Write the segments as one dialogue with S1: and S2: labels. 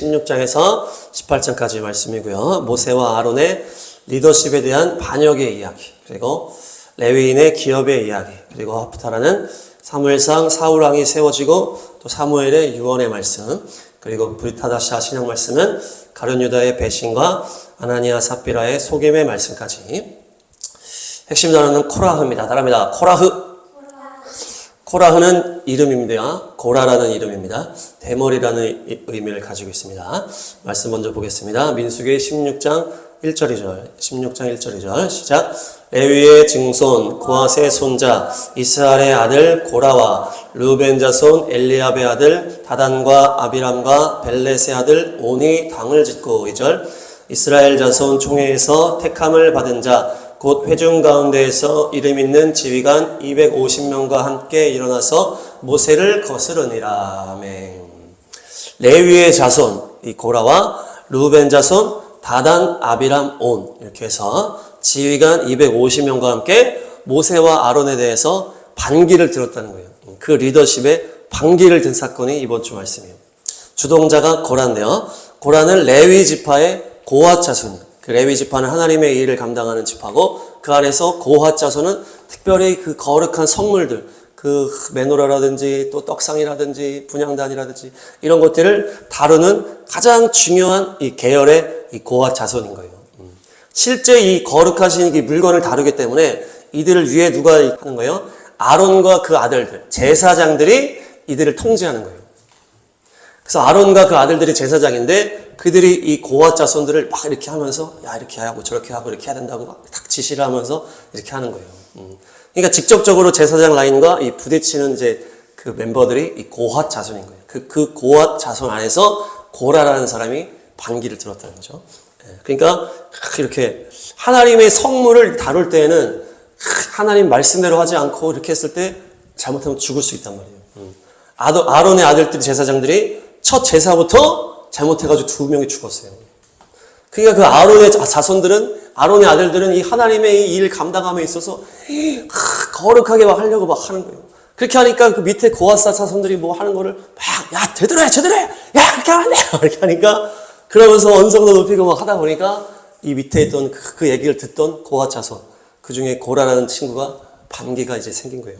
S1: 16장에서 18장까지 말씀이고요. 모세와 아론의 리더십에 대한 반역의 이야기, 그리고 레위인의 기업의 이야기, 그리고 하프타라는 사무엘상 사울왕이 세워지고 또 사무엘의 유언의 말씀, 그리고 브리타다샤 신약 말씀은 가룟 유다의 배신과 아나니아 삽비라의 속임의 말씀까지. 핵심 단어는 코라흐입니다. 따라합니다. 코라흐. 코라흐는 이름입니다. 고라라는 이름입니다. 대머리라는 의미를 가지고 있습니다. 말씀 먼저 보겠습니다. 민수기 16장 1절이절, 16장 1절이절 시작. 레위의 증손 고핫의 손자 이스라엘의 아들 고라와 르벤 자손 엘리압의 아들 다단과 아비람과 벨렛의 아들 온이 당을 짓고 2절. 이스라엘 자손 총회에서 택함을 받은 자 곧 회중 가운데에서 이름 있는 지휘관 250명과 함께 일어나서 모세를 거스르니라. 아멘. 레위의 자손 이 고라와 르벤 자손 다단 아비람 온 이렇게 해서 지휘관 250명과 함께 모세와 아론에 대해서 반기를 들었다는 거예요. 그 리더십에 반기를 든 사건이 이번 주 말씀이에요. 주동자가 고라인데요. 고라는 레위 지파의 고핫 자손이에요. 그 레위 지파는 하나님의 일을 감당하는 지파고 그 안에서 고핫 자손은 특별히 그 거룩한 성물들, 그 메노라라든지 또 떡상이라든지 분향단이라든지 이런 것들을 다루는 가장 중요한 이 계열의 이 고핫 자손인 거예요. 실제 이 거룩하신 이 물건을 다루기 때문에 이들을 위해 누가 하는 거예요? 아론과 그 아들들, 제사장들이 이들을 통제하는 거예요. 그래서 아론과 그 아들들이 제사장인데 그들이 이 고핫 자손들을 막 이렇게 하면서 야 이렇게 하고 저렇게 하고 이렇게 해야 된다고 막 딱 지시를 하면서 이렇게 하는 거예요. 그러니까 직접적으로 제사장 라인과 이 부딪히는 이제 그 멤버들이 이 고핫 자손인 거예요. 그 고핫 자손 안에서 고라라는 사람이 반기를 들었다는 거죠. 그러니까 이렇게 하나님의 성물을 다룰 때에는 하나님 말씀대로 하지 않고 이렇게 했을 때 잘못하면 죽을 수 있단 말이에요. 아론의 아들들 제사장들이 첫 제사부터 잘못해가지고 2명이 죽었어요. 그러니까 그 아론의 자손들은, 아론의 아들들은 이 하나님의 이 일을 감당함에 있어서 거룩하게 막 하려고 막 하는 거예요. 그렇게 하니까 그 밑에 고핫 자손들이 뭐 하는 거를 막, 야, 제대로 해! 야, 그렇게 하면 안 돼! 이렇게 하니까, 그러면서 언성도 높이고 막 하다 보니까 이 밑에 있던 그 얘기를 듣던 고핫 자손, 그 중에 고라라는 친구가 반기가 이제 생긴 거예요.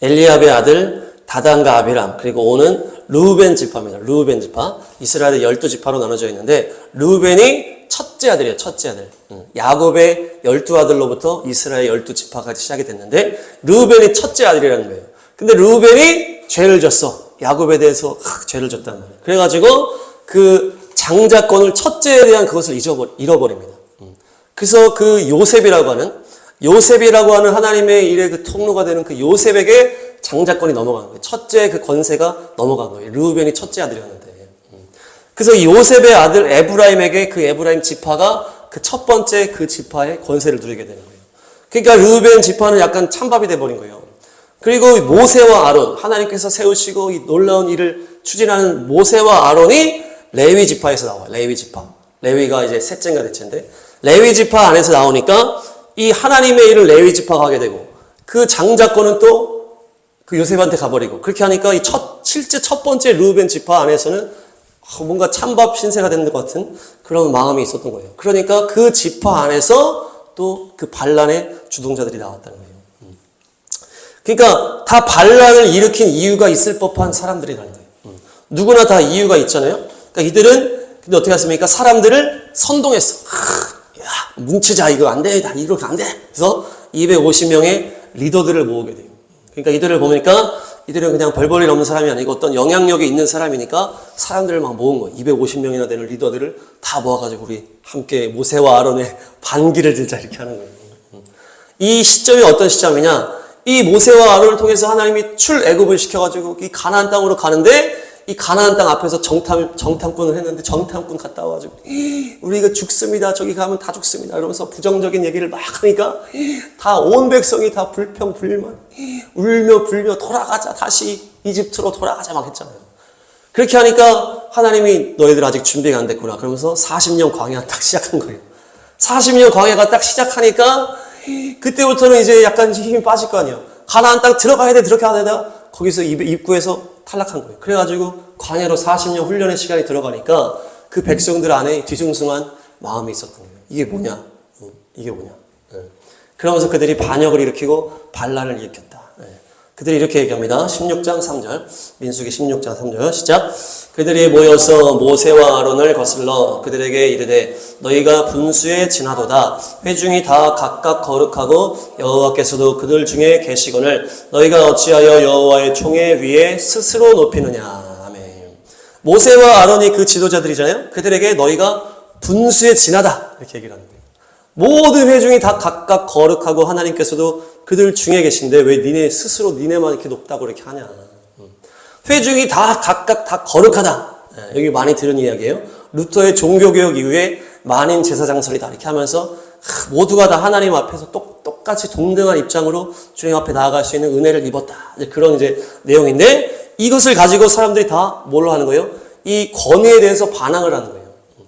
S1: 엘리압의 아들 다단과 아비람, 그리고 오는 르우벤 지파입니다. 르우벤 지파. 이스라엘의 12지파로 나눠져 있는데 르우벤이 첫째 아들이에요. 첫째 아들. 야곱의 12아들로부터 이스라엘 12지파까지 시작이 됐는데 르우벤이 첫째 아들이라는 거예요. 근데 르우벤이 죄를 졌어. 야곱에 대해서 죄를 졌단 말이에요. 그래가지고 그 장자권을 첫째에 대한 그것을 잃어버립니다. 그래서 그 요셉이라고 하는 하나님의 일의 그 통로가 되는 그 요셉에게 장자권이 넘어가는 거예요. 첫째 그 권세가 넘어간 거예요. 르우벤이 첫째 아들이었는데. 그래서 요셉의 아들 에브라임에게 그 에브라임 지파가 그 첫 번째 그 지파의 권세를 누리게 되는 거예요. 그러니까 르우벤 지파는 약간 찬밥이 돼버린 거예요. 그리고 모세와 아론, 하나님께서 세우시고 이 놀라운 일을 추진하는 모세와 아론이 레위 지파에서 나와요. 레위 지파. 레위가 이제 셋째인가 넷째인데 레위 지파 안에서 나오니까 이 하나님의 일을 레위 지파가 하게 되고 그 장자권은 또 그 요셉한테 가버리고 그렇게 하니까 실제 첫 번째 르우벤 지파 안에서는 뭔가 찬밥 신세가 되는 것 같은 그런 마음이 있었던 거예요. 그러니까 그 지파 안에서 또 그 반란의 주동자들이 나왔다는 거예요. 그러니까 다 반란을 일으킨 이유가 있을 법한 사람들이라는 거예요. 누구나 다 이유가 있잖아요. 그러니까 이들은 근데 어떻게 했습니까? 사람들을 선동했어. 야, 뭉치자, 이거 안 돼. 이렇게 안 돼. 그래서 250명의 리더들을 모으게 돼요. 그러니까 이들을 보니까 이들은 그냥 벌벌이 없는 사람이 아니고 어떤 영향력이 있는 사람이니까 사람들을 막 모은 거예요. 250명이나 되는 리더들을 다 모아가지고 우리 함께 모세와 아론의 반기를 들자 이렇게 하는 거예요. 이 시점이 어떤 시점이냐? 이 모세와 아론을 통해서 하나님이 출애굽을 시켜가지고 이 가나안 땅으로 가는데 이 가나안 땅 앞에서 정탐꾼을 했는데 정탐꾼 갔다 와가지고 우리 이거 죽습니다. 저기 가면 다 죽습니다. 이러면서 부정적인 얘기를 막 하니까 다 온 백성이 다 불평불만 울며 불며 돌아가자. 다시 이집트로 돌아가자 막 했잖아요. 그렇게 하니까 하나님이 너희들 아직 준비가 안 됐구나. 그러면서 40년 광야 딱 시작한 거예요. 40년 광야가 딱 시작하니까 그때부터는 이제 약간 힘이 빠질 거 아니에요. 가나안 땅 들어가야 돼. 거기서 입구에서 탈락한 거예요. 그래가지고 광야로 40년 훈련의 시간이 들어가니까 그 백성들 안에 뒤숭숭한 마음이 있었던 거예요. 이게 뭐냐? 이게 뭐냐? 그러면서 그들이 반역을 일으키고 반란을 일으켰다. 그들이 이렇게 얘기합니다. 16장 3절, 민수기 16장 3절 시작. 그들이 모여서 모세와 아론을 거슬러 그들에게 이르되 너희가 분수에 지나도다. 회중이 다 각각 거룩하고 여호와께서도 그들 중에 계시거늘 너희가 어찌하여 여호와의 총회 위에 스스로 높이느냐. 아멘. 모세와 아론이 그 지도자들이잖아요. 그들에게 너희가 분수에 지나다 이렇게 얘기를 하는 거예요. 모든 회중이 다 각각 거룩하고 하나님께서도 그들 중에 계신데 왜 니네 스스로 니네만 이렇게 높다고 이렇게 하냐. 회중이 다 각각 다 거룩하다. 여기 많이 들은 이야기예요. 루터의 종교개혁 이후에 만인 제사장설이다 이렇게 하면서 모두가 다 하나님 앞에서 똑같이 동등한 입장으로 주님 앞에 나아갈 수 있는 은혜를 입었다. 그런 이제 내용인데 이것을 가지고 사람들이 다 뭘로 하는 거예요? 이 권위에 대해서 반항을 하는 거예요.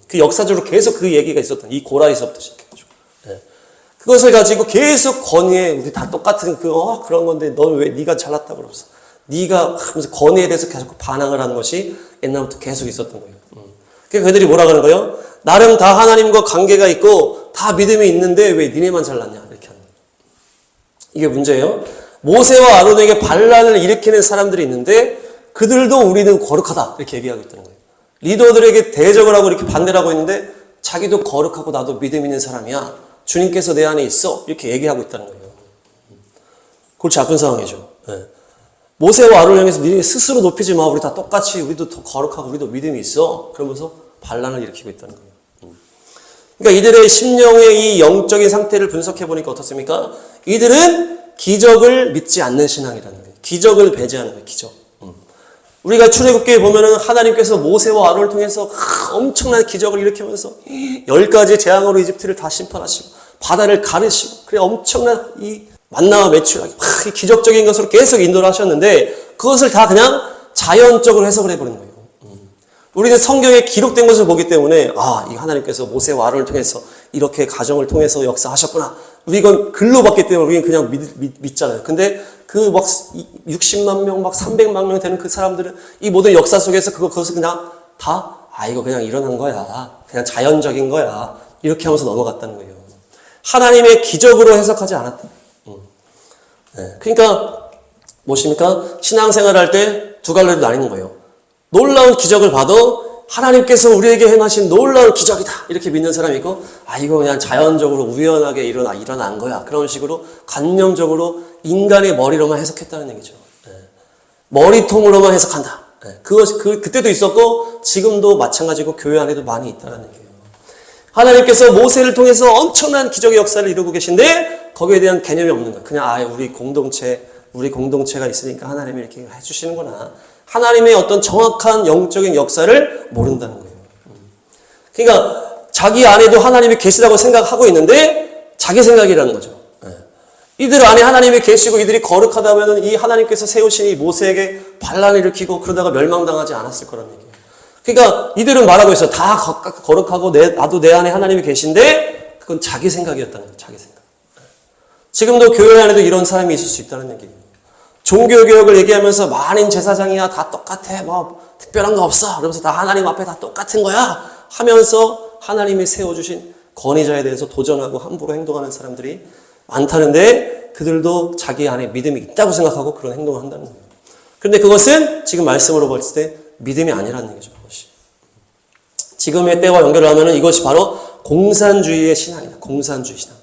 S1: 그 역사적으로 계속 그 얘기가 있었던 이 고라에서부터 시작해가지고. 그것을 가지고 계속 권위에 우리 다 똑같은 그런 건데 너는 왜 네가 잘났다고 그러면서 네가 하면서 권위에 대해서 계속 반항을 하는 것이 옛날부터 계속 있었던 거예요. 그러니까 그들이 뭐라 그러는 거예요? 나름 다 하나님과 관계가 있고 다 믿음이 있는데 왜 니네만 잘났냐 이렇게 하는 거예요. 이게 문제예요. 모세와 아론에게 반란을 일으키는 사람들이 있는데 그들도 우리는 거룩하다 이렇게 얘기하고 있다는 거예요. 리더들에게 대적을 하고 이렇게 반대를 하고 있는데 자기도 거룩하고 나도 믿음 있는 사람이야. 주님께서 내 안에 있어. 이렇게 얘기하고 있다는 거예요. 골치 아픈 상황이죠. 모세와 아론을 향해서 니네 스스로 높이지 마. 우리 다 똑같이 우리도 더 거룩하고 우리도 믿음이 있어. 그러면서 반란을 일으키고 있다는 거예요. 그러니까 이들의 심령의 이 영적인 상태를 분석해 보니까 어떻습니까? 이들은 기적을 믿지 않는 신앙이라는 거예요. 기적을 배제하는 거예요. 기적. 우리가 출애굽기에 보면은 하나님께서 모세와 아론을 통해서 엄청난 기적을 일으키면서 10가지 재앙으로 이집트를 다 심판하시고 바다를 가르시고 그래 엄청난 이 만나와 매출하기 이 기적적인 것으로 계속 인도를 하셨는데 그것을 다 그냥 자연적으로 해석을 해버리는 거예요. 우리는 성경에 기록된 것을 보기 때문에 이 하나님께서 모세와 아론을 통해서 이렇게 가정을 통해서 역사하셨구나. 우리 이건 글로 봤기 때문에 우리는 그냥 믿잖아요. 근데 그 막 60만 명, 막 300만 명 되는 그 사람들은 이 모든 역사 속에서 그것을 그냥 다 이거 그냥 일어난 거야. 그냥 자연적인 거야. 이렇게 하면서 넘어갔다는 거예요. 하나님의 기적으로 해석하지 않았다. 그러니까 무엇입니까? 신앙생활 할 때 두 갈래로 나뉘는 거예요. 놀라운 기적을 봐도 하나님께서 우리에게 행하신 놀라운 기적이다. 이렇게 믿는 사람이 있고 이거 그냥 자연적으로 우연하게 일어난 거야. 그런 식으로 관념적으로 인간의 머리로만 해석했다는 얘기죠. 머리통으로만 해석한다. 그때도 있었고 지금도 마찬가지고 교회 안에도 많이 있다는 얘기예요. 하나님께서 모세를 통해서 엄청난 기적의 역사를 이루고 계신데 거기에 대한 개념이 없는 거예요. 그냥 우리 공동체가 있으니까 하나님이 이렇게 해주시는구나. 하나님의 어떤 정확한 영적인 역사를 모른다는 거예요. 그러니까 자기 안에도 하나님이 계시다고 생각하고 있는데 자기 생각이라는 거죠. 이들 안에 하나님이 계시고 이들이 거룩하다 하면 이 하나님께서 세우신 이 모세에게 반란을 일으키고 그러다가 멸망당하지 않았을 거라는 얘기예요. 그러니까 이들은 말하고 있어. 다 거룩하고 나도 내 안에 하나님이 계신데 그건 자기 생각이었다는 거예요. 자기 생각. 지금도 교회 안에도 이런 사람이 있을 수 있다는 얘기예요. 종교개혁을 얘기하면서 만인 제사장이야. 다 똑같아. 뭐 특별한 거 없어. 그러면서 다 하나님 앞에 다 똑같은 거야. 하면서 하나님이 세워주신 권위자에 대해서 도전하고 함부로 행동하는 사람들이 많다는데 그들도 자기 안에 믿음이 있다고 생각하고 그런 행동을 한다는 거예요. 그런데 그것은 지금 말씀으로 봤을 때 믿음이 아니라는 얘기죠. 그것이. 지금의 때와 연결을 하면 이것이 바로 공산주의의 신앙이다. 공산주의 신앙.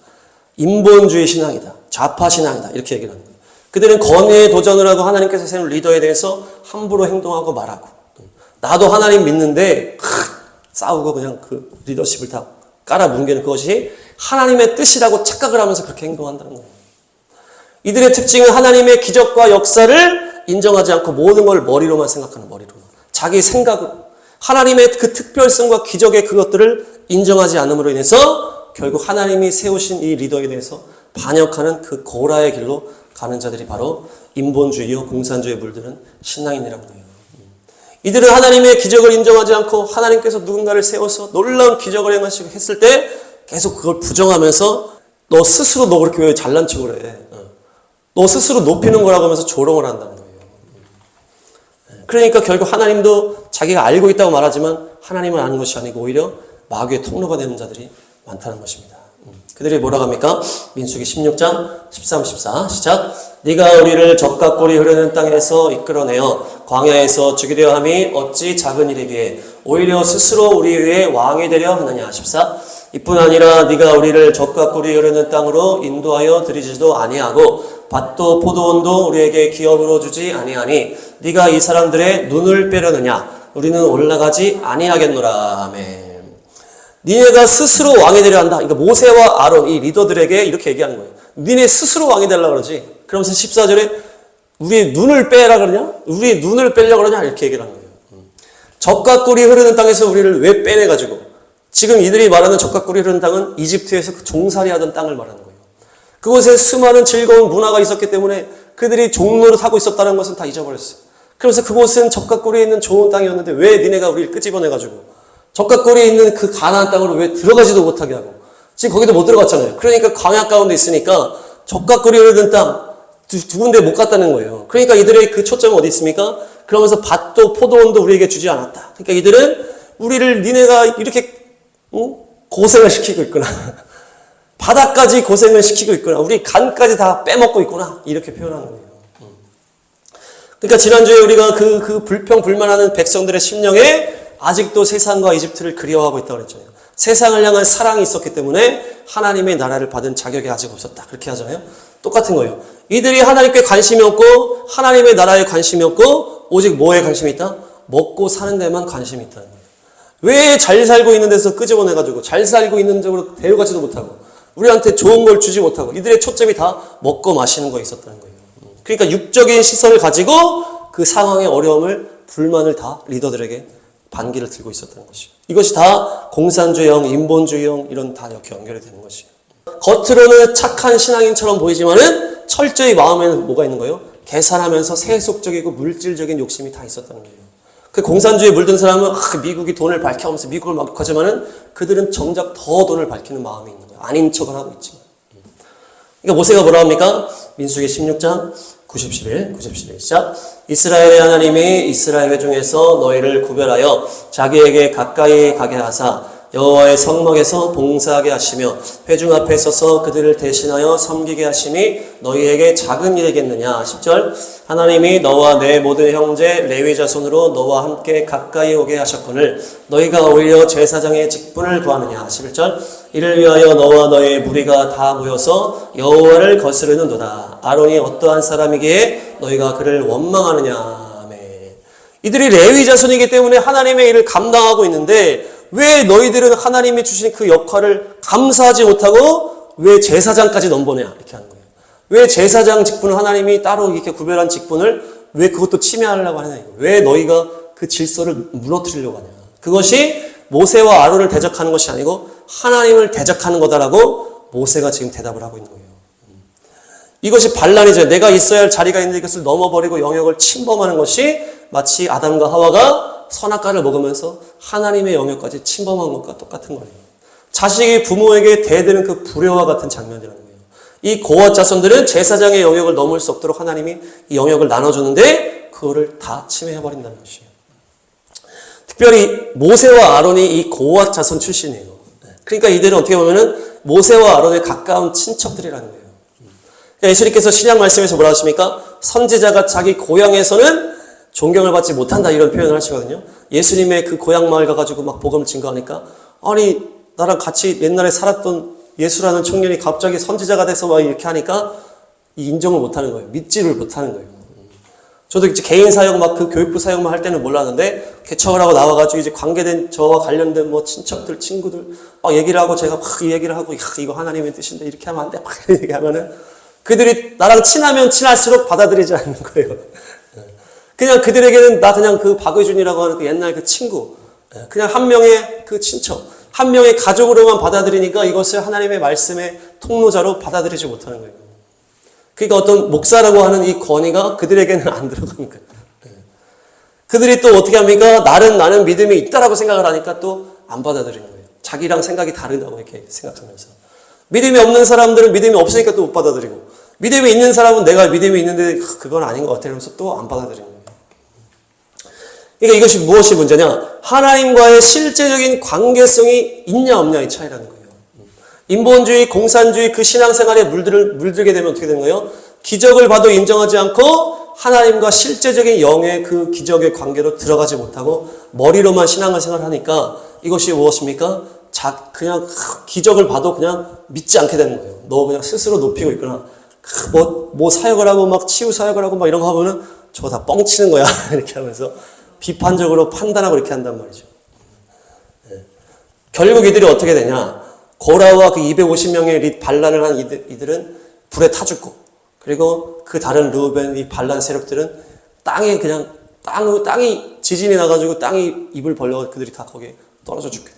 S1: 인본주의 신앙이다. 좌파 신앙이다. 이렇게 얘기를 하는 거예요. 그들은 권위에 도전을 하고 하나님께서 세운 리더에 대해서 함부로 행동하고 말하고 나도 하나님 믿는데 싸우고 그냥 그 리더십을 다 깔아뭉개는 그것이 하나님의 뜻이라고 착각을 하면서 그렇게 행동한다는 거예요. 이들의 특징은 하나님의 기적과 역사를 인정하지 않고 모든 걸 머리로만 생각하는 머리로만. 자기 생각으로. 하나님의 그 특별성과 기적의 그것들을 인정하지 않음으로 인해서 결국 하나님이 세우신 이 리더에 대해서 반역하는 그 고라의 길로 가는 자들이 바로 인본주의와 공산주의에 물드는 신앙인이라는 거예요. 이들은 하나님의 기적을 인정하지 않고 하나님께서 누군가를 세워서 놀라운 기적을 행하시고 했을 때 계속 그걸 부정하면서 너 스스로 너 그렇게 왜 잘난 척을 해. 너 스스로 높이는 거라고 하면서 조롱을 한다는 거예요. 그러니까 결국 하나님도 자기가 알고 있다고 말하지만 하나님을 아는 것이 아니고 오히려 마귀의 통로가 되는 자들이 많다는 것입니다. 그들이 뭐라고 합니까? 민수기 16장 13, 14 시작. 네가 우리를 적과 꿀이 흐르는 땅에서 이끌어내어 광야에서 죽이려 함이 어찌 작은 일이기에 오히려 스스로 우리 위에 왕이 되려 하느냐. 14. 이뿐 아니라 네가 우리를 적과 꿀이 흐르는 땅으로 인도하여 들이지도 아니하고 밭도 포도원도 우리에게 기업으로 주지 아니하니 네가 이 사람들의 눈을 빼려느냐. 우리는 올라가지 아니하겠노라. 아멘. 니네가 스스로 왕이 되려 한다. 그러니까 모세와 아론 이 리더들에게 이렇게 얘기하는 거예요. 니네 스스로 왕이 되려고 그러지. 그러면서 14절에 우리의 눈을 빼라 그러냐? 우리의 눈을 빼려고 그러냐? 이렇게 얘기를 하는 거예요. 적과 꿀이 흐르는 땅에서 우리를 왜 빼내가지고 지금 이들이 말하는 적과 꿀이 흐르는 땅은 이집트에서 그 종살이 하던 땅을 말하는 거예요. 그곳에 수많은 즐거운 문화가 있었기 때문에 그들이 종로를 타고 있었다는 것은 다 잊어버렸어요. 그래서 그곳은 적과 꿀이 있는 좋은 땅이었는데 왜 니네가 우리를 끄집어내가지고 적과 꿀이 있는 그 가나안 땅으로 왜 들어가지도 못하게 하고 지금 거기도 못 들어갔잖아요. 그러니까 광야 가운데 있으니까 적과 꿀이 흐르는 땅 두 군데 못 갔다는 거예요. 그러니까 이들의 그 초점은 어디 있습니까? 그러면서 밭도 포도원도 우리에게 주지 않았다. 그러니까 이들은 우리를 니네가 이렇게 고생을 시키고 있구나. 바다까지 고생을 시키고 있구나. 우리 간까지 다 빼먹고 있구나. 이렇게 표현하는 거예요. 그러니까 지난주에 우리가 그 불평불만하는 백성들의 심령에 아직도 세상과 이집트를 그리워하고 있다고 그랬잖아요. 세상을 향한 사랑이 있었기 때문에 하나님의 나라를 받은 자격이 아직 없었다. 그렇게 하잖아요. 똑같은 거예요. 이들이 하나님께 관심이 없고 하나님의 나라에 관심이 없고 오직 뭐에 관심이 있다? 먹고 사는 데만 관심이 있다는 거예요. 왜 잘 살고 있는 데서 끄집어내가지고 잘 살고 있는 쪽으로 데려가지도 못하고 우리한테 좋은 걸 주지 못하고 이들의 초점이 다 먹고 마시는 거에 있었다는 거예요. 그러니까 육적인 시선을 가지고 그 상황의 어려움을 불만을 다 리더들에게 반기를 들고 있었다는 것이에요. 이것이 다 공산주의형, 인본주의형 이런 다 이렇게 연결이 되는 것이에요. 겉으로는 착한 신앙인처럼 보이지만은 철저히 마음에는 뭐가 있는 거예요? 계산하면서 세속적이고 물질적인 욕심이 다 있었다는 거예요. 그 공산주의에 물든 사람은 미국이 돈을 밝혀오면서 미국을 막 하지만은 그들은 정작 더 돈을 밝히는 마음이 있는 거예요. 아닌 척은 하고 있지만. 그러니까 모세가 뭐라 합니까? 민수기 16장 90, 11 시작. 이스라엘의 하나님이 이스라엘 회중에서 너희를 구별하여 자기에게 가까이 가게 하사 여호와의 성막에서 봉사하게 하시며 회중 앞에 서서 그들을 대신하여 섬기게 하심이 너희에게 작은 일이겠느냐. 10절. 하나님이 너와 내 모든 형제 레위 자손으로 너와 함께 가까이 오게 하셨거늘 너희가 오히려 제사장의 직분을 구하느냐. 11절. 이를 위하여 너와 너의 무리가 다 모여서 여호와를 거스르는도다. 아론이 어떠한 사람이기에 너희가 그를 원망하느냐. 아멘. 이들이 레위 자손이기 때문에 하나님의 일을 감당하고 있는데 왜 너희들은 하나님이 주신 그 역할을 감사하지 못하고 왜 제사장까지 넘보냐 이렇게 하는 거예요. 왜 제사장 직분을 하나님이 따로 이렇게 구별한 직분을 왜 그것도 침해하려고 하느냐. 왜 너희가 그 질서를 무너뜨리려고 하냐. 그것이 모세와 아론을 대적하는 것이 아니고 하나님을 대적하는 거다라고 모세가 지금 대답을 하고 있는 거예요. 이것이 반란이죠. 내가 있어야 할 자리가 있는데 이것을 넘어버리고 영역을 침범하는 것이 마치 아담과 하와가 선악과를 먹으면서 하나님의 영역까지 침범한 것과 똑같은 거예요. 자식이 부모에게 대드는 그 불효와 같은 장면이라는 거예요. 이 고앗 자손들은 제사장의 영역을 넘을 수 없도록 하나님이 이 영역을 나눠주는데 그거를 다 침해해버린다는 것이에요. 특별히 모세와 아론이 이 고앗 자손 출신이에요. 그러니까 이들은 어떻게 보면은 모세와 아론의 가까운 친척들이라는 거예요. 예수님께서 신약 말씀에서 뭐라 하십니까? 선지자가 자기 고향에서는 존경을 받지 못한다 이런 표현을 하시거든요. 예수님의 그 고향 마을 가가지고 막 복음을 증거하니까 아니 나랑 같이 옛날에 살았던 예수라는 청년이 갑자기 선지자가 돼서 막 이렇게 하니까 인정을 못하는 거예요. 믿지를 못하는 거예요. 저도 이제 개인 사역 막 그 교육부 사역만 할 때는 몰랐는데 개척을 하고 나와가지고 이제 관계된 저와 관련된 뭐 친척들 친구들 막 얘기를 하고 제가 막 이 얘기를 하고 이거 하나님의 뜻인데 이렇게 하면 안 돼 막 얘기하면은 그들이 나랑 친하면 친할수록 받아들이지 않는 거예요. 그냥 그들에게는 나 그냥 그 박의준이라고 하는 그 옛날 그 친구, 그냥 한 명의 그 친척, 한 명의 가족으로만 받아들이니까 이것을 하나님의 말씀의 통로자로 받아들이지 못하는 거예요. 그러니까 어떤 목사라고 하는 이 권위가 그들에게는 안 들어가는 거예요. 그들이 또 어떻게 합니까? 나는 믿음이 있다라고 생각을 하니까 또 안 받아들이는 거예요. 자기랑 생각이 다르다고 이렇게 생각하면서. 믿음이 없는 사람들은 믿음이 없으니까 또 못 받아들이고, 믿음이 있는 사람은 내가 믿음이 있는데 그건 아닌 것 같아 이러면서 또 안 받아들이는 거예요. 그러니까 이것이 무엇이 문제냐? 하나님과의 실제적인 관계성이 있냐 없냐의 차이라는 거예요. 인본주의, 공산주의 그 신앙생활에 물들게 되면 어떻게 되는 거예요? 기적을 봐도 인정하지 않고 하나님과 실제적인 영의 그 기적의 관계로 들어가지 못하고 머리로만 신앙생활을 하니까 이것이 무엇입니까? 그냥 기적을 봐도 그냥 믿지 않게 되는 거예요. 너 그냥 스스로 높이고 있거나 뭐 사역을 하고 막 치유 사역을 하고 막 이런 거 하면은 저거 다 뻥치는 거야. 이렇게 하면서 비판적으로 판단하고 이렇게 한단 말이죠. 네. 결국 이들이 어떻게 되냐? 고라와 그 250명의 반란을 한 이들은 불에 타 죽고, 그리고 그 다른 르우벤 이 반란 세력들은 땅에 그냥 땅이 지진이 나가지고 땅이 입을 벌려 그들이 다 거기에 떨어져 죽게 돼요.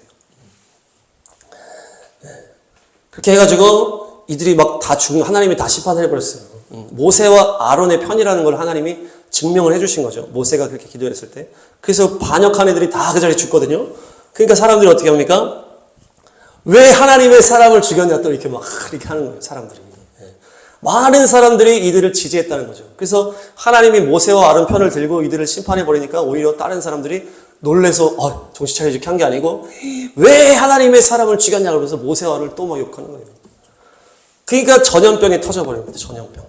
S1: 네. 그렇게 해가지고 이들이 막 다 하나님이 다 심판을 해버렸어요. 모세와 아론의 편이라는 걸 하나님이 증명을 해주신 거죠. 모세가 그렇게 기도했을 때. 그래서 반역한 애들이 다 그 자리에 죽거든요. 그러니까 사람들이 어떻게 합니까? 왜 하나님의 사람을 죽였냐 또 이렇게 막 이렇게 하는 거예요. 사람들이. 많은 사람들이 이들을 지지했다는 거죠. 그래서 하나님이 모세와 아론 편을 들고 이들을 심판해버리니까 오히려 다른 사람들이 놀래서 정신 차려 이렇게 한 게 아니고 왜 하나님의 사람을 죽였냐 그러면서 모세와 아론을 또 막 욕하는 거예요. 그러니까 전염병이 터져버린 겁니다. 전염병.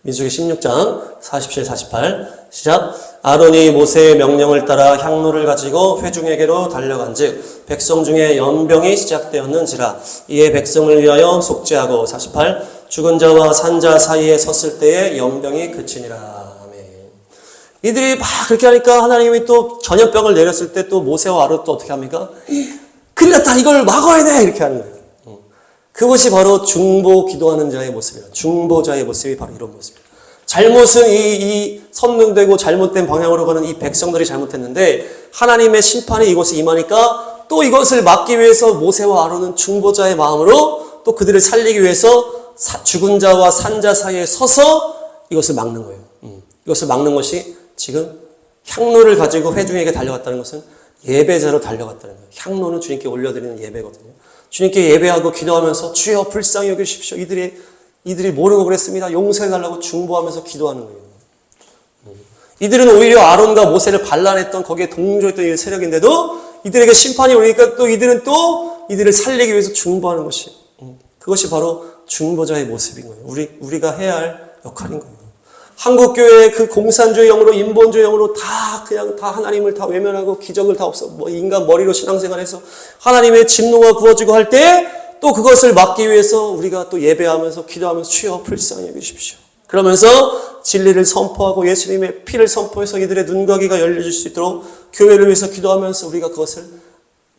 S1: 민수기 16장 47, 48 시작. 아론이 모세의 명령을 따라 향로를 가지고 회중에게로 달려간즉 백성 중에 연병이 시작되었는지라. 이에 백성을 위하여 속죄하고 48 죽은 자와 산 자 사이에 섰을 때에 연병이 그치니라. 아멘. 이들이 막 그렇게 하니까 하나님이 또 전염병을 내렸을 때 또 모세와 아론 또 어떻게 합니까? 큰일 났다, 이걸 막아야 돼, 이렇게 하는 거예요. 그것이 바로 중보 기도하는 자의 모습이에요. 중보자의 모습이 바로 이런 모습이에요. 잘못은 이 선명되고 잘못된 방향으로 가는 이 백성들이 잘못했는데 하나님의 심판이 이곳에 임하니까 또 이것을 막기 위해서 모세와 아론은 중보자의 마음으로 또 그들을 살리기 위해서 죽은 자와 산 자 사이에 서서 이것을 막는 거예요. 이것을 막는 것이 지금 향로를 가지고 회중에게 달려갔다는 것은 예배자로 달려갔다는 거예요. 향로는 주님께 올려드리는 예배거든요. 주님께 예배하고 기도하면서 주여 불쌍히 여기십시오. 이들이 모르고 그랬습니다. 용서해달라고 중보하면서 기도하는 거예요. 이들은 오히려 아론과 모세를 반란했던 거기에 동조했던 이 세력인데도 이들에게 심판이 오니까 또 이들을 살리기 위해서 중보하는 것이 그것이 바로 중보자의 모습인 거예요. 우리가 해야 할 역할인 거예요. 한국교회의 그 공산주의 영으로 인본주의 영으로 다 하나님을 다 외면하고 기적을 다 인간 머리로 신앙생활해서 하나님의 진노가 부어지고 할 때 또 그것을 막기 위해서 우리가 또 예배하면서 기도하면서 주여 불쌍히 여기십시오. 그러면서 진리를 선포하고 예수님의 피를 선포해서 이들의 눈과 귀가 열려질 수 있도록 교회를 위해서 기도하면서 우리가 그것을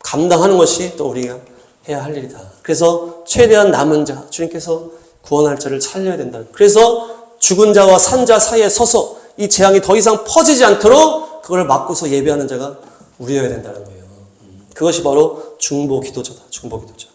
S1: 감당하는 것이 또 우리가 해야 할 일이다. 그래서 최대한 남은 자, 주님께서 구원할 자를 살려야 된다. 그래서 죽은 자와 산 자 사이에 서서 이 재앙이 더 이상 퍼지지 않도록 그걸 막고서 예배하는 자가 우리여야 된다는 거예요. 그것이 바로 중보 기도자다. 중보 기도자.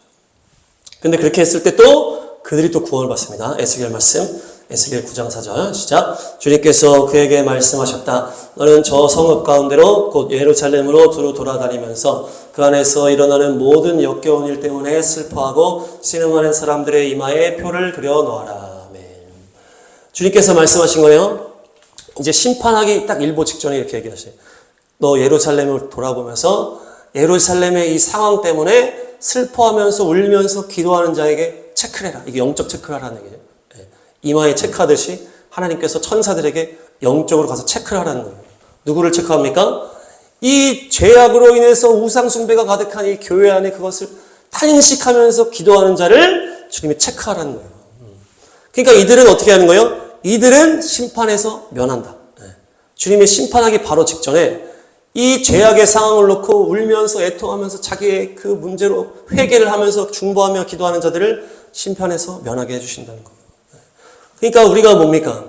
S1: 근데 그렇게 했을 때 또 그들이 또 구원을 받습니다. 에스겔 말씀, 에스겔 9장 4절 시작. 주님께서 그에게 말씀하셨다. 너는 저 성읍 가운데로 곧 예루살렘으로 두루 돌아다니면서 그 안에서 일어나는 모든 역겨운 일 때문에 슬퍼하고 신음하는 사람들의 이마에 표를 그려 놓아라. 아멘. 주님께서 말씀하신 거예요. 이제 심판하기 딱 일보 직전에 이렇게 얘기하세요. 너 예루살렘을 돌아보면서 예루살렘의 이 상황 때문에 슬퍼하면서 울면서 기도하는 자에게 체크를 해라. 이게 영적 체크를 하라는 얘기죠. 이마에 체크하듯이 하나님께서 천사들에게 영적으로 가서 체크를 하라는 거예요. 누구를 체크합니까? 이 죄악으로 인해서 우상 숭배가 가득한 이 교회 안에 그것을 탄식하면서 기도하는 자를 주님이 체크하라는 거예요. 그러니까 이들은 어떻게 하는 거예요? 이들은 심판에서 면한다. 주님이 심판하기 바로 직전에 이 죄악의 상황을 놓고 울면서 애통하면서 자기의 그 문제로 회개를 하면서 중보하며 기도하는 자들을 심판에서 면하게 해주신다는 거예요. 그러니까 우리가 뭡니까?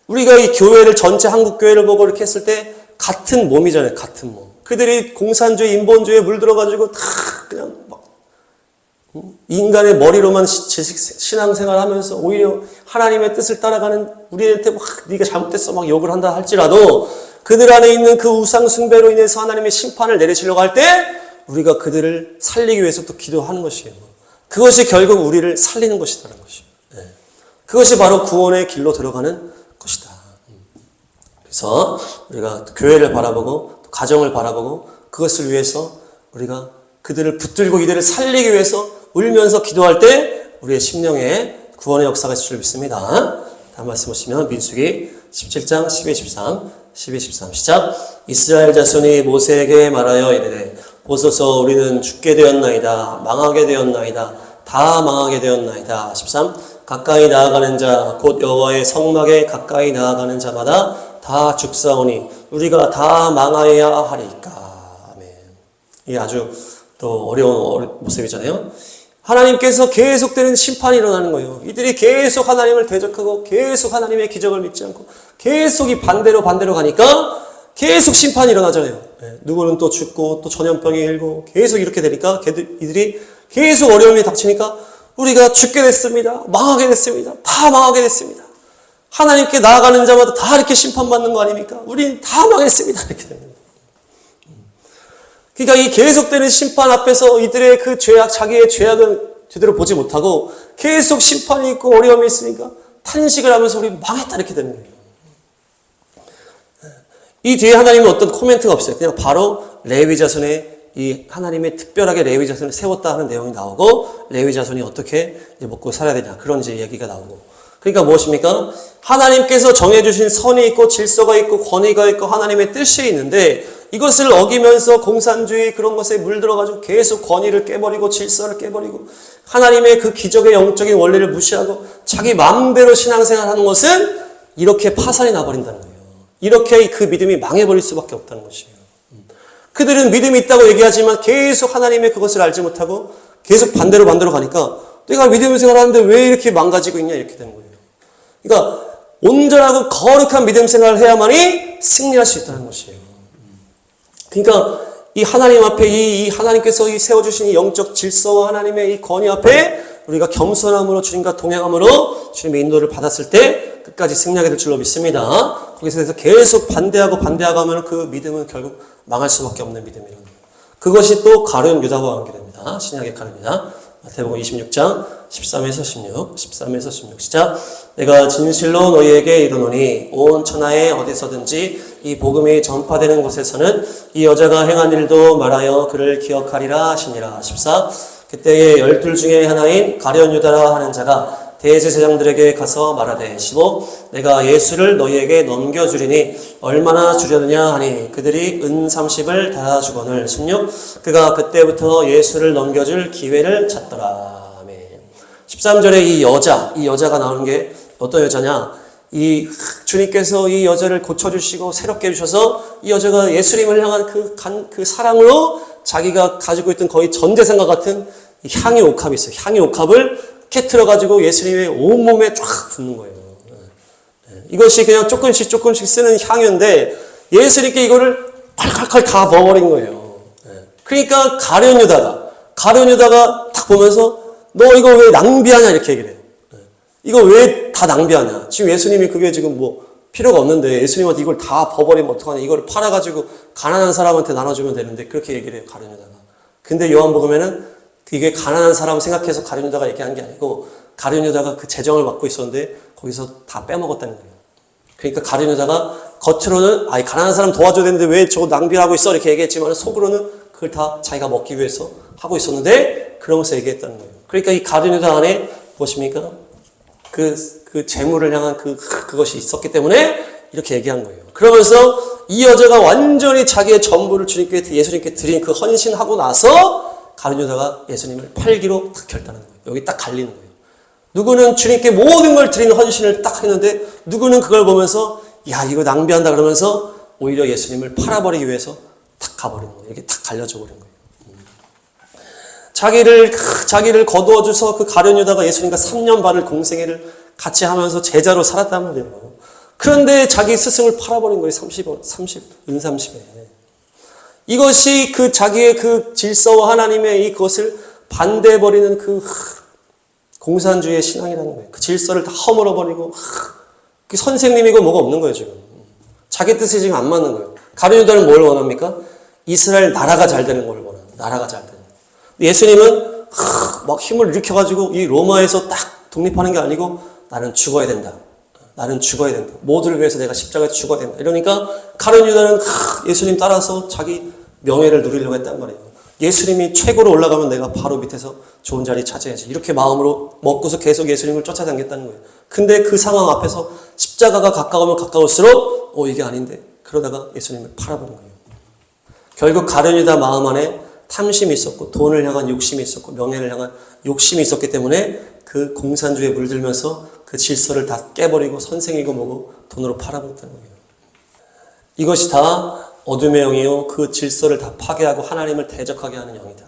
S1: 우리가 이 교회를 전체 한국 교회를 보고 이렇게 했을 때 같은 몸이잖아요. 같은 몸. 그들이 공산주의, 인본주의에 물들어가지고 다 그냥 막 인간의 머리로만 신앙생활 하면서 오히려 하나님의 뜻을 따라가는 우리한테 막 네가 잘못됐어 막 욕을 한다 할지라도 그들 안에 있는 그 우상 숭배로 인해서 하나님의 심판을 내리시려고 할 때 우리가 그들을 살리기 위해서 또 기도하는 것이에요. 그것이 결국 우리를 살리는 것이라는 것이에요. 그것이 바로 구원의 길로 들어가는 것이다. 그래서 우리가 교회를 바라보고 가정을 바라보고 그것을 위해서 우리가 그들을 붙들고 이들을 살리기 위해서 울면서 기도할 때 우리의 심령에 구원의 역사가 있을 줄 믿습니다. 다음 말씀 보시면 민수기 17장 12, 13, 12, 13 시작. 이스라엘 자손이 모세에게 말하여 이르되 보소서 우리는 죽게 되었나이다. 망하게 되었나이다. 다 망하게 되었나이다. 13. 가까이 나아가는 자 곧 여호와의 성막에 가까이 나아가는 자마다 다 죽사오니 우리가 다 망하여야 하리까. 아멘. 이게 아주 또 어려운 모습이잖아요. 하나님께서 계속되는 심판이 일어나는 거예요. 이들이 계속 하나님을 대적하고 계속 하나님의 기적을 믿지 않고 계속 이 반대로 가니까 계속 심판이 일어나잖아요. 누구는 또 죽고 또 전염병이 일고 계속 이렇게 되니까 이들이 계속 어려움이 닥치니까 우리가 죽게 됐습니다. 망하게 됐습니다. 다 망하게 됐습니다. 하나님께 나아가는 자마다 다 이렇게 심판받는 거 아닙니까? 우린 다 망했습니다. 이렇게 됩니다. 그러니까 이 계속되는 심판 앞에서 이들의 그 죄악, 자기의 죄악은 제대로 보지 못하고 계속 심판이 있고 어려움이 있으니까 탄식을 하면서 우리 망했다 이렇게 되는 거예요. 이 뒤에 하나님은 어떤 코멘트가 없어요. 그냥 바로 레위 자손의 이 하나님의 특별하게 레위 자손을 세웠다 하는 내용이 나오고 레위 자손이 어떻게 이제 먹고 살아야 되냐 그런 이제 얘기가 나오고. 그러니까 무엇입니까? 하나님께서 정해주신 선이 있고 질서가 있고 권위가 있고 하나님의 뜻이 있는데 이것을 어기면서 공산주의 그런 것에 물들어가지고 계속 권위를 깨버리고 질서를 깨버리고 하나님의 그 기적의 영적인 원리를 무시하고 자기 마음대로 신앙생활하는 것은 이렇게 파산이 나버린다는 거예요. 이렇게 그 믿음이 망해버릴 수밖에 없다는 것이에요. 그들은 믿음이 있다고 얘기하지만 계속 하나님의 그것을 알지 못하고 계속 반대로 가니까 내가 믿음 생활하는데 왜 이렇게 망가지고 있냐 이렇게 되는 거예요. 그러니까 온전하고 거룩한 믿음 생활을 해야만이 승리할 수 있다는 것이에요. 그러니까 이 하나님 앞에 이 하나님께서 이 세워주신 이 영적 질서와 하나님의 이 권위 앞에 우리가 겸손함으로 주님과 동행함으로 주님의 인도를 받았을 때 끝까지 승리하게 될 줄로 믿습니다. 거기서 대해서 계속 반대하고 하면 그 믿음은 결국 망할 수밖에 없는 믿음이라는 거예요. 그것이 또 가룟 유다와 관계됩니다. 신약의 가룟이다. 마태복음 26장 13에서 16 시작. 내가 진실로 너희에게 이르노니 온 천하에 어디서든지 이 복음이 전파되는 곳에서는 이 여자가 행한 일도 말하여 그를 기억하리라 하시니라. 14. 그때에 12 중에 하나인 가룟 유다라 하는 자가 대제사장들에게 가서 말하되 15. 내가 예수를 너희에게 넘겨주리니 얼마나 주려느냐 하니 그들이 은 30을 다 주거늘. 16. 그가 그때부터 예수를 넘겨줄 기회를 찾더라. 아멘. 13절에 이 여자가 나오는 게 어떤 여자냐? 이 주님께서 이 여자를 고쳐주시고 새롭게 해주셔서 이 여자가 예수님을 향한 그 사랑으로 자기가 가지고 있던 거의 전 재산과 같은 향유 옥합이 있어요. 향유 옥합을 깨트려가지고 예수님의 온몸에 쫙 붓는 거예요. 이것이 그냥 조금씩 쓰는 향유인데 예수님께 이거를 콸콸콸 다 부어버린 거예요. 그러니까 가룟 유다가 딱 보면서 너 이거 왜 낭비하냐 이렇게 얘기를 해요. 이거 왜 다 낭비하냐. 지금 예수님이 그게 지금 뭐 필요가 없는데 예수님한테 이걸 다 버버리면 어떡하냐. 이걸 팔아가지고 가난한 사람한테 나눠주면 되는데 그렇게 얘기를 해요. 가룟 유다가. 근데 요한복음에는 이게 가난한 사람 생각해서 가룟 유다가 얘기한 게 아니고 가룟 유다가 그 재정을 맡고 있었는데 거기서 다 빼먹었다는 거예요. 그러니까 가룟 유다가 겉으로는 가난한 사람 도와줘야 되는데 왜 저거 낭비하고 있어 이렇게 얘기했지만 속으로는 그걸 다 자기가 먹기 위해서 하고 있었는데 그러면서 얘기했다는 거예요. 그러니까 이 가룟 유다 안에 보십니까? 그 재물을 향한 그것이 있었기 때문에 이렇게 얘기한 거예요. 그러면서 이 여자가 완전히 자기의 전부를 예수님께 드린 그 헌신하고 나서 가룟 유다가 예수님을 팔기로 딱 결단하는 거예요. 여기 딱 갈리는 거예요. 누구는 주님께 모든 걸 드리는 헌신을 딱 했는데 누구는 그걸 보면서 야 이거 낭비한다 그러면서 오히려 예수님을 팔아버리기 위해서 딱 가버리는 거예요. 이게 딱 갈려져 버린 거예요. 자기를 거두어줘서 그 가룟 유다가 예수님과 3년 반을 공생애를 같이 하면서 제자로 살았단 말이에요. 그런데 자기 스승을 팔아버린 거예요. 은 30에. 이것이 그 자기의 그 질서와 하나님의 그것을 반대해버리는 그 공산주의의 신앙이라는 거예요. 그 질서를 다 허물어버리고 그 선생님이고 뭐가 없는 거예요 지금. 자기 뜻이 지금 안 맞는 거예요. 가룟 유다는 뭘 원합니까? 이스라엘 나라가 잘 되는 걸 원합니다. 나라가 잘 되는 거. 예수님은 막 힘을 일으켜가지고 이 로마에서 딱 독립하는 게 아니고 나는 죽어야 된다. 나는 죽어야 된다. 모두를 위해서 내가 십자가에 죽어야 된다. 이러니까 가룟 유다는 예수님 따라서 자기 명예를 누리려고 했단 말이에요. 예수님이 최고로 올라가면 내가 바로 밑에서 좋은 자리 차지해야지. 이렇게 마음으로 먹고서 계속 예수님을 쫓아다녔다는 거예요. 근데 그 상황 앞에서 십자가가 가까우면 가까울수록 이게 아닌데 그러다가 예수님을 팔아버린 거예요. 결국 가룟 유다 마음 안에 탐심이 있었고 돈을 향한 욕심이 있었고 명예를 향한 욕심이 있었기 때문에 그 공산주의에 물들면서 그 질서를 다 깨버리고 선생이고 뭐고 돈으로 팔아버렸다는 거예요. 이것이 다 어둠의 영이요 그 질서를 다 파괴하고 하나님을 대적하게 하는 영이다.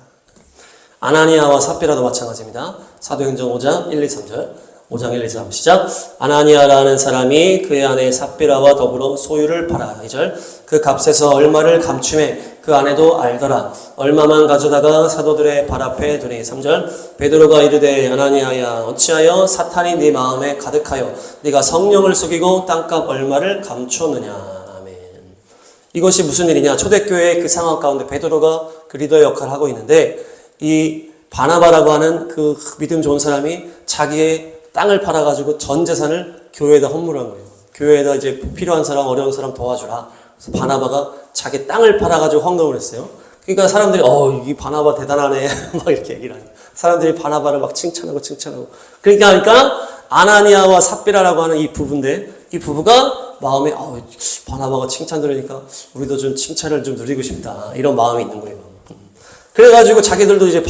S1: 아나니아와 삽비라도 마찬가지입니다. 사도행전 5장 1, 2, 3절 5장 1, 2, 3 시작. 아나니아라는 사람이 그의 아내 삽비라와 더불어 소유를 팔아 2절 그 값에서 얼마를 감춤해 그 아내도 알더라. 얼마만 가져다가 사도들의 발 앞에 두니 3절 베드로가 이르되 아나니아야 어찌하여 사탄이 네 마음에 가득하여 네가 성령을 속이고 땅값 얼마를 감추었느냐. 이것이 무슨 일이냐. 초대교회의 그 상황 가운데 베드로가 그 리더의 역할을 하고 있는데 이 바나바라고 하는 그 믿음 좋은 사람이 자기의 땅을 팔아가지고 전 재산을 교회에다 헌물한 거예요. 교회에다 이제 필요한 사람, 어려운 사람 도와주라. 그래서 바나바가 자기 땅을 팔아가지고 헌금을 했어요. 그러니까 사람들이 이 바나바 대단하네 막 이렇게 얘기를 하니까 사람들이 바나바를 막 칭찬하고 그러니까 아나니아와 삽비라라고 하는 이 부부인데 이 부부가 마음에 바나바가 칭찬 들으니까 우리도 좀 칭찬을 좀 누리고 싶다 이런 마음이 있는 거예요. 그래가지고 자기들도 이제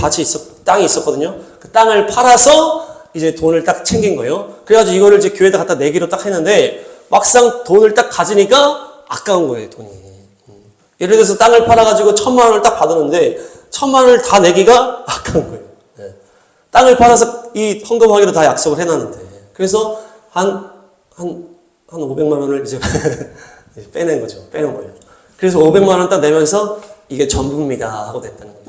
S1: 땅이 있었거든요. 그 땅을 팔아서 이제 돈을 딱 챙긴 거예요. 그래가지고 이거를 이제 교회에다 갖다 내기로 딱 했는데 막상 돈을 딱 가지니까 아까운 거예요, 돈이. 예를 들어서 땅을 팔아가지고 1,000만 원을 딱 받았는데 1,000만 원을 다 내기가 아까운 거예요. 네. 땅을 팔아서 이 헌금하기로 다 약속을 해놨는데 그래서 한 500만 원을 이제 빼낸 거예요. 그래서 500만 원 딱 내면서 이게 전부입니다 하고 됐다는 거예요.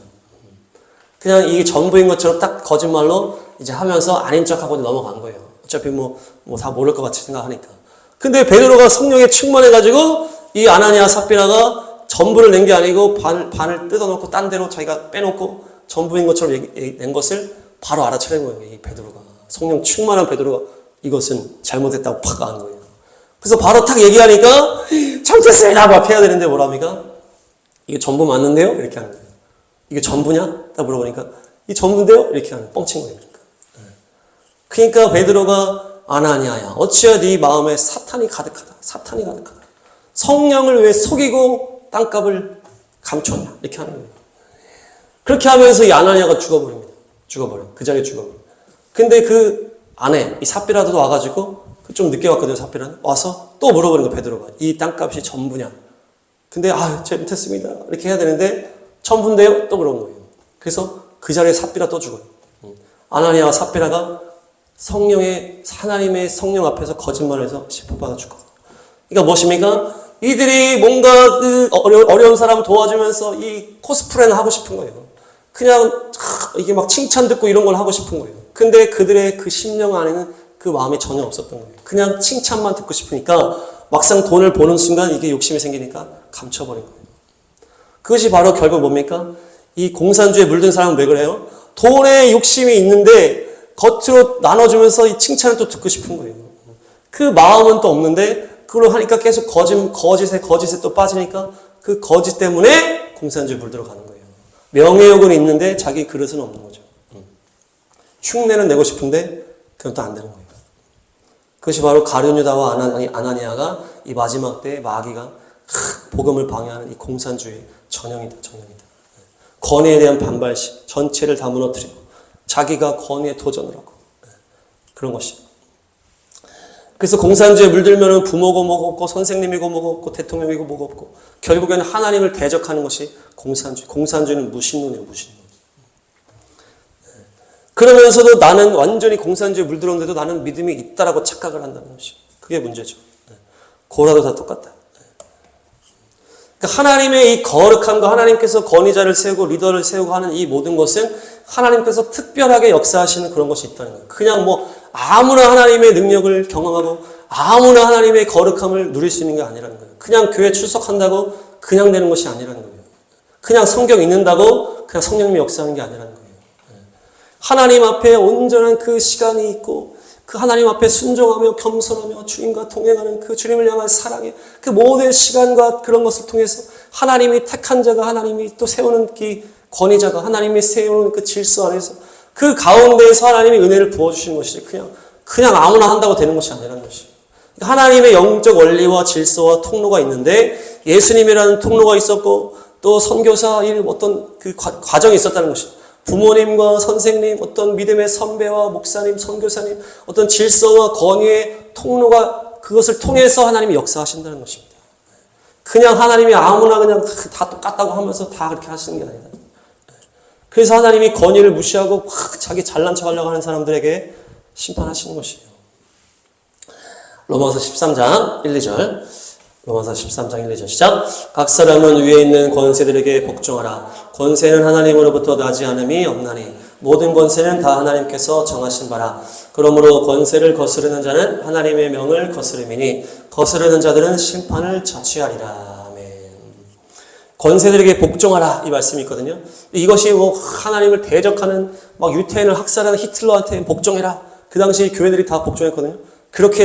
S1: 그냥 이게 전부인 것처럼 딱 거짓말로 이제 하면서 아닌 척하고 넘어간 거예요. 어차피 뭐 다 모를 것 같이 생각하니까. 근데 베드로가 성령에 충만해가지고 이 아나니아 삽비라가 전부를 낸 게 아니고 반을 뜯어놓고 딴 데로 자기가 빼놓고 전부인 것처럼 낸 것을 바로 알아차린 거예요. 이 베드로가. 성령 충만한 베드로가 이것은 잘못했다고 팍 안 거예요. 그래서 바로 탁 얘기하니까 잘못했습니다 막 해야 되는데 뭐랍니까? 이게 전부 맞는데요? 이렇게 하는 거예요. 이게 전부냐? 딱 물어보니까 이 전부인데요? 이렇게 하는 뻥친 거예요. 그러니까 베드로가 아나니아야 어찌하여 네 마음에 사탄이 가득하다. 성령을 왜 속이고 땅값을 감췄냐? 이렇게 하는 거예요. 그렇게 하면서 이 아나니아가 죽어버립니다. 그 자리에 죽어버려요. 근데 그 아내 이 삽비라도 와가지고 좀 늦게 왔거든요. 삽비라는 와서 또 물어보는 거 베드로가 이 땅값이 전부냐? 근데 잘못했습니다. 이렇게 해야 되는데 전부인데요? 또 그런 거예요. 그래서 그 자리에 삽비라 또 죽어요. 아나니아와 삽비라가 하나님의 성령 앞에서 거짓말해서 심판받아 죽어. 그러니까 무엇입니까? 이들이 뭔가 그 어려운 사람 도와주면서 이 코스프레는 하고 싶은 거예요. 그냥 이게 막 칭찬 듣고 이런 걸 하고 싶은 거예요. 근데 그들의 그 심령 안에는 그 마음이 전혀 없었던 거예요. 그냥 칭찬만 듣고 싶으니까 막상 돈을 보는 순간 이게 욕심이 생기니까 감춰버린 거예요. 그것이 바로 결국 뭡니까? 이 공산주의에 물든 사람은 왜 그래요? 돈에 욕심이 있는데 겉으로 나눠주면서 이 칭찬을 또 듣고 싶은 거예요. 그 마음은 또 없는데 그걸로 하니까 계속 거짓에 또 빠지니까 그 거짓 때문에 공산주의에 물들어가는 거예요. 명예욕은 있는데 자기 그릇은 없는 거죠. 흉내는 내고 싶은데 그건 또 안 되는 거예요. 그것이 바로 가룟 유다와 아나니아가 이 마지막 때에 마귀가 복음을 방해하는 이 공산주의 전형이다. 권위에 대한 반발심, 전체를 다 무너뜨리고 자기가 권위에 도전을 하고 그런 것이. 그래서 공산주의에 물들면 부모고 뭐고 없고 선생님이고 뭐고 없고 대통령이고 뭐고 없고 결국에는 하나님을 대적하는 것이 공산주의. 공산주의는 무신론이에요. 무신론. 그러면서도 나는 완전히 공산주의에 물들었는데도 나는 믿음이 있다라고 착각을 한다는 것이. 그게 문제죠. 고라도 다 똑같다. 그러니까 하나님의 이 거룩함과 하나님께서 권위자를 세우고 리더를 세우고 하는 이 모든 것은 하나님께서 특별하게 역사하시는 그런 것이 있다는 거예요. 그냥 아무나 하나님의 능력을 경험하고 아무나 하나님의 거룩함을 누릴 수 있는 게 아니라는 거예요. 그냥 교회 출석한다고 그냥 되는 것이 아니라는 거예요. 그냥 성경 읽는다고 그냥 성령님이 역사하는 게 아니라는 거예요. 하나님 앞에 온전한 그 시간이 있고 그 하나님 앞에 순종하며 겸손하며 주님과 동행하는 그 주님을 향한 사랑의 그 모든 시간과 그런 것을 통해서 하나님이 택한 자가 하나님이 또 세우는 그 권위자가 하나님이 세우는 그 질서 안에서 그 가운데에서 하나님이 은혜를 부어주시는 것이지 그냥 아무나 한다고 되는 것이 아니라는 것이에요. 하나님의 영적 원리와 질서와 통로가 있는데 예수님이라는 통로가 있었고 또 선교사 어떤 그 과정이 있었다는 것이죠. 부모님과 선생님, 어떤 믿음의 선배와 목사님, 선교사님, 어떤 질서와 권위의 통로가 그것을 통해서 하나님이 역사하신다는 것입니다. 그냥 하나님이 아무나 그냥 다 똑같다고 하면서 다 그렇게 하시는 게 아니다. 그래서 하나님이 권위를 무시하고 자기 잘난 척 하려고 하는 사람들에게 심판하시는 것이에요. 로마서 13장 1, 2절. 로마서 13장 1, 2절 시작. 각 사람은 위에 있는 권세들에게 복종하라. 권세는 하나님으로부터 나지 않음이 없나니 모든 권세는 다 하나님께서 정하신 바라. 그러므로 권세를 거스르는 자는 하나님의 명을 거스름이니 거스르는 자들은 심판을 자취하리라. 아멘. 권세들에게 복종하라 이 말씀이 있거든요. 이것이 하나님을 대적하는 유태인을 학살하는 히틀러한테 복종해라. 그 당시 교회들이 다 복종했거든요. 그렇게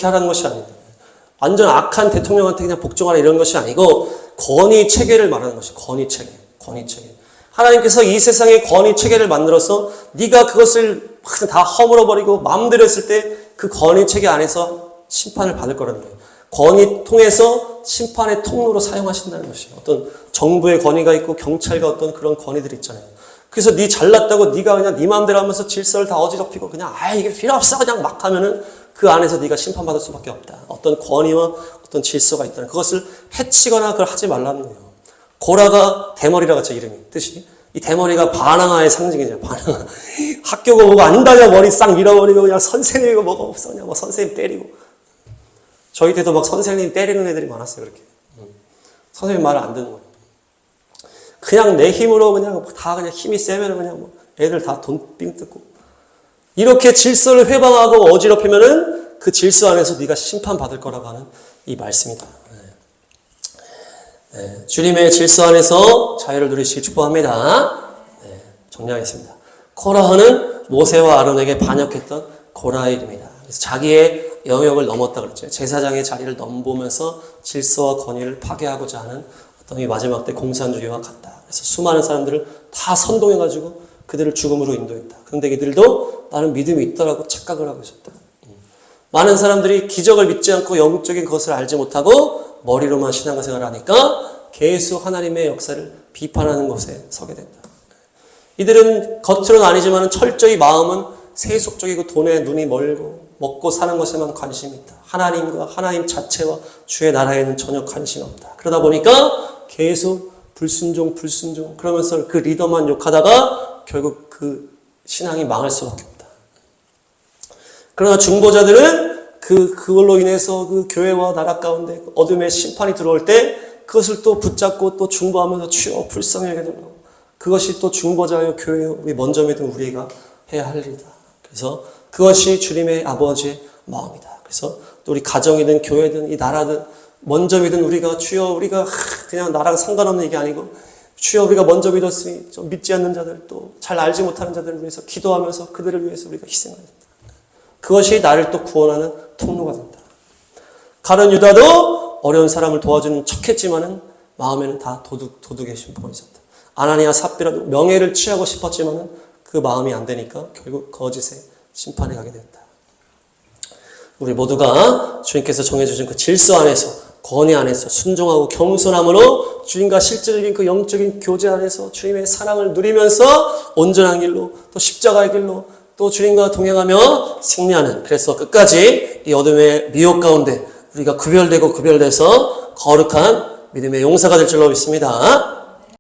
S1: 하라는 것이 아닙니다. 완전 악한 대통령한테 그냥 복종하라 이런 것이 아니고 권위 체계를 말하는 것이 권위 체계. 하나님께서 이 세상에 권위 체계를 만들어서 네가 그것을 다 허물어버리고 마음대로 했을 때 그 권위 체계 안에서 심판을 받을 거라는 거예요. 권위 통해서 심판의 통로로 사용하신다는 것이에요. 어떤 정부의 권위가 있고 경찰과 어떤 그런 권위들이 있잖아요. 그래서 네 잘났다고 네가 그냥 네 마음대로 하면서 질서를 다 어지럽히고 그냥 이게 필요 없어 그냥 막 하면은 그 안에서 네가 심판받을 수밖에 없다. 어떤 권위와 어떤 질서가 있다는 그것을 해치거나 그걸 하지 말라는 거예요. 고라가 대머리라고 했죠. 이름이 뜻이. 이 대머리가 반항아의 상징이죠. 반항아. 학교고 뭐고 안 다녀 머리 싹 밀어버리고 그냥 선생님이고 뭐가 없어 그냥 선생님 때리고. 저희 때도 막 선생님 때리는 애들이 많았어요. 그렇게. 선생님 말을 안 듣는 거예요. 그냥 내 힘으로 그냥 그냥 힘이 세면 그냥 애들 다 돈 삥 뜯고. 이렇게 질서를 회방하고 어지럽히면은 그 질서 안에서 네가 심판받을 거라고 하는 이 말씀이다. 네, 주님의 질서 안에서 자유를 누리시길 축복합니다. 네, 정리하겠습니다. 코라흐는 모세와 아론에게 반역했던 고라의 이름이다. 그래서 자기의 영역을 넘었다 그랬죠. 제사장의 자리를 넘보면서 질서와 권위를 파괴하고자 하는 어떤 이 마지막 때 공산주의와 같다. 그래서 수많은 사람들을 다 선동해가지고 그들을 죽음으로 인도했다. 그런데 이들도 나는 믿음이 있다라고 착각을 하고 있었다. 많은 사람들이 기적을 믿지 않고 영적인 것을 알지 못하고 머리로만 신앙생활을 하니까 계속 하나님의 역사를 비판하는 곳에 서게 된다. 이들은 겉으로는 아니지만 철저히 마음은 세속적이고 돈에 눈이 멀고 먹고 사는 것에만 관심이 있다. 하나님과 하나님 자체와 주의 나라에는 전혀 관심이 없다. 그러다 보니까 계속 불순종 그러면서 그 리더만 욕하다가 결국 그 신앙이 망할 수밖에 없다. 그러나 중보자들은 그걸로 인해서 그 교회와 나라 가운데 어둠의 심판이 들어올 때 그것을 또 붙잡고 또 중보하면서 주여 불쌍히 여겨달라고. 그것이 또 중보자여 교회여 우리 먼저 믿은 우리가 해야 할 일이다. 그래서 그것이 주님의 아버지의 마음이다. 그래서 또 우리 가정이든 교회든 이 나라든 먼저 믿은 우리가 주여 우리가 그냥 나라가 상관없는 얘기 아니고 주여 우리가 먼저 믿었으니 좀 믿지 않는 자들 또 잘 알지 못하는 자들을 위해서 기도하면서 그들을 위해서 우리가 희생해야 된다. 그것이 나를 또 구원하는 통로가 된다. 가룟 유다도 어려운 사람을 도와주는 척했지만은 마음에는 다 도둑의 심보가 있었다. 아나니아 삽비라도 명예를 취하고 싶었지만은 그 마음이 안 되니까 결국 거짓의 심판에 가게 됐다. 우리 모두가 주님께서 정해주신 그 질서 안에서 권위 안에서 순종하고 겸손함으로 주님과 실질적인 그 영적인 교제 안에서 주님의 사랑을 누리면서 온전한 길로 또 십자가의 길로 또 주님과 동행하며 승리하는 그래서 끝까지 이 어둠의 미혹 가운데 우리가 구별돼서 거룩한 믿음의 용사가 될 줄로 믿습니다.